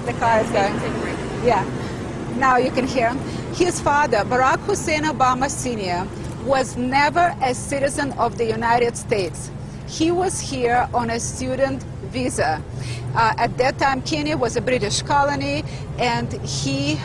the car is going. Yeah. Now you can hear him. His father, Barack Hussein Obama Sr., was never a citizen of the United States. He was here on a student visa. At that time, Kenya was a British colony, and he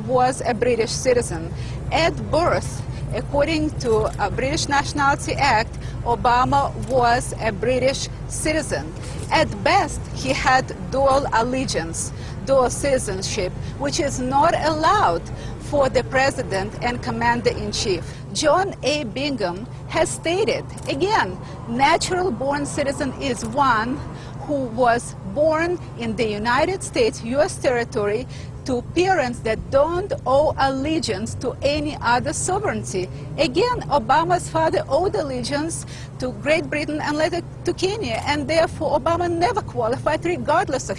was a British citizen. At birth, according to a British Nationality Act, Obama was a British citizen. At best, he had dual allegiance, dual citizenship, which is not allowed for the president and commander-in-chief. John A. Bingham has stated, again, natural-born citizen is one who was born in the United States, U.S. territory, to parents that don't owe allegiance to any other sovereignty. Again, Obama's father owed allegiance to Great Britain and later to Kenya, and therefore Obama never qualified regardless of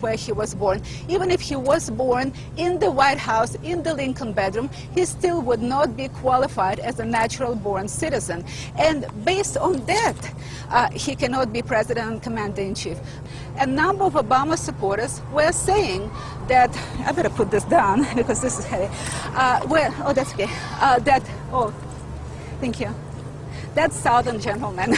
where he was born. Even if he was born in the White House, in the Lincoln bedroom, he still would not be qualified as a natural-born citizen. And based on that, he cannot be president and commander-in-chief. A number of Obama supporters were saying that, I better put this down because this is heavy. Oh, that's okay. Thank you. That's Southern gentleman.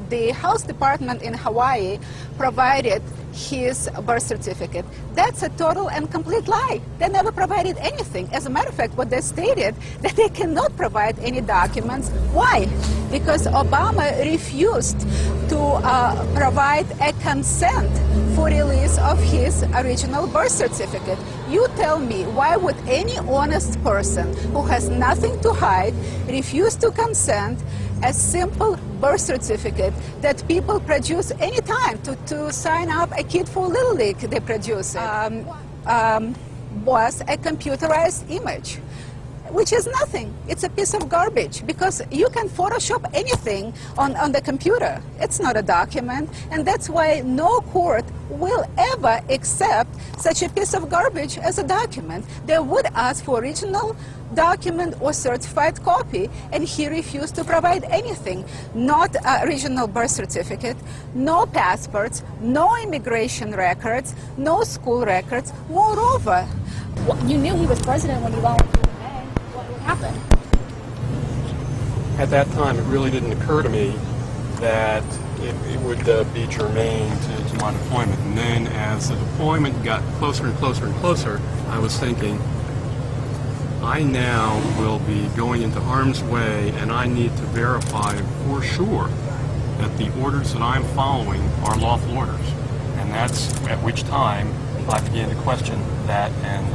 The House Department in Hawaii provided his birth certificate. That's a total and complete lie. They never provided anything. As a matter of fact, what they stated, that they cannot provide any documents. Why? Because Obama refused to provide a consent for release of his original birth certificate. You tell me, why would any honest person who has nothing to hide refuse to consent a simple birth certificate that people produce anytime to sign up a kid for Little League? They produce it. Was a computerized image, which is nothing. It's a piece of garbage because you can Photoshop anything on the computer. It's not a document, and that's why no court will ever accept such a piece of garbage as a document. They would ask for original document or certified copy, and he refused to provide anything. Not original birth certificate, no passports, no immigration records, no school records. Moreover, you knew he was president when you volunteered in May. What happened? At that time, it really didn't occur to me that it would be germane to my deployment. And then as the deployment got closer and closer and closer, I was thinking, I now will be going into harm's way, and I need to verify for sure that the orders that I'm following are lawful orders. And that's at which time I began to question that and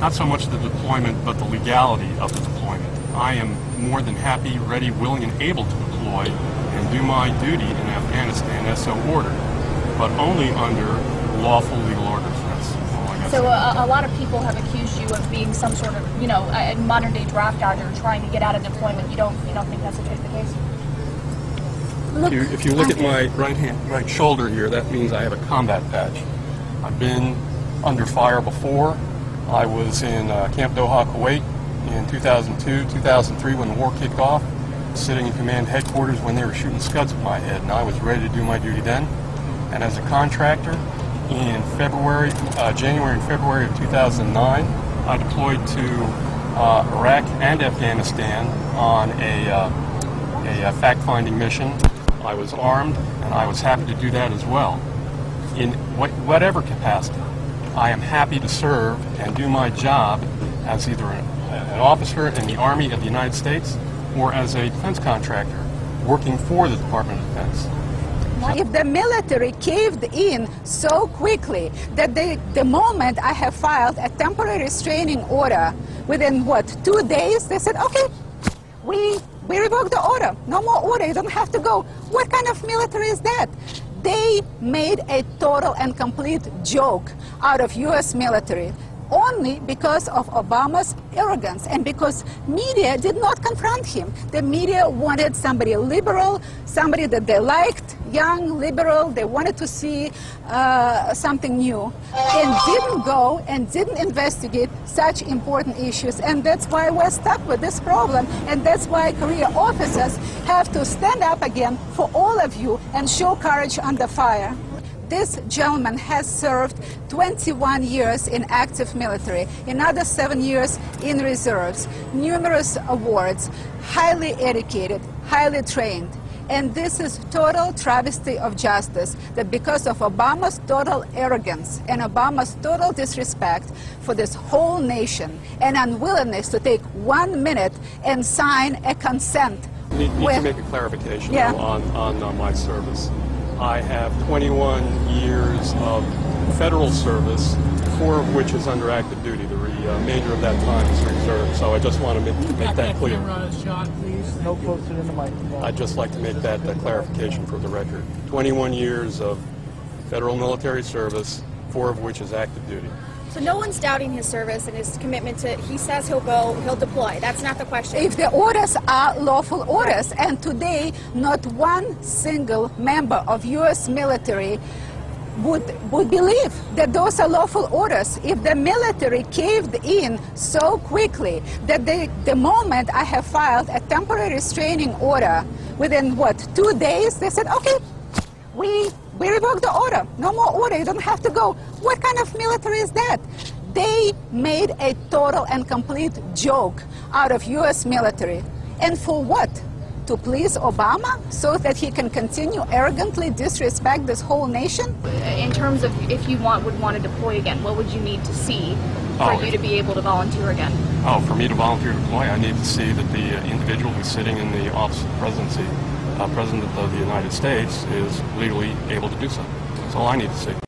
not so much the deployment, but the legality of the deployment. I am more than happy, ready, willing, and able to deploy and do my duty in Afghanistan as so ordered, but only under lawful legal orders. That's all I got. So a lot of people have accused you of being some sort of, a modern-day draft dodger trying to get out of deployment. You don't think that's the case? If you look at my right shoulder here, that means I have a combat badge. I've been under fire before. I was in Camp Doha, Kuwait in 2002, 2003 when the war kicked off, sitting in command headquarters when they were shooting scuds at my head, and I was ready to do my duty then. And as a contractor, in January and February of 2009, I deployed to Iraq and Afghanistan on a fact-finding mission. I was armed, and I was happy to do that as well. In whatever capacity, I am happy to serve and do my job as either an officer in the Army of the United States or as a defense contractor working for the Department of Defense. If the military caved in so quickly that the moment I have filed a temporary restraining order, within 2 days, they said, okay, we revoke the order. No more order, you don't have to go. What kind of military is that? They made a total and complete joke out of U.S. military only because of Obama's arrogance and because media did not confront him. The media wanted somebody liberal, somebody that they liked, young, liberal. They wanted to see something new and didn't go and didn't investigate such important issues. And that's why we're stuck with this problem. And that's why career officers have to stand up again for all of you and show courage under fire. This gentleman has served 21 years in active military, another 7 years in reserves, numerous awards, highly educated, highly trained. And this is total travesty of justice, that because of Obama's total arrogance and Obama's total disrespect for this whole nation and unwillingness to take 1 minute and sign a consent. Need to make a clarification though, on my service. I have 21 years of federal service, 4 of which is under active duty. The remainder of that time is reserved. So I just want to make that clear. No closer than the microphone. I'd just like to make that clarification for the record. 21 years of federal military service, 4 of which is active duty. So no one's doubting his service and his commitment to, he says he'll go, he'll deploy. That's not the question. If the orders are lawful orders, and today not one single member of U.S. military would believe that those are lawful orders. If the military caved in so quickly that the moment I have filed a temporary restraining order, within what, 2 days, they said, okay, we revoked the order. No more order, you don't have to go. What kind of military is that? They made a total and complete joke out of U.S. military. And for what? To please Obama so that he can continue arrogantly disrespect this whole nation? In terms of if you would want to deploy again, what would you need to see for you to be able to volunteer again? Oh, for me to volunteer to deploy, I need to see that the individual who's sitting in the office of the presidency, President of the United States, is legally able to do so. That's all I need to see.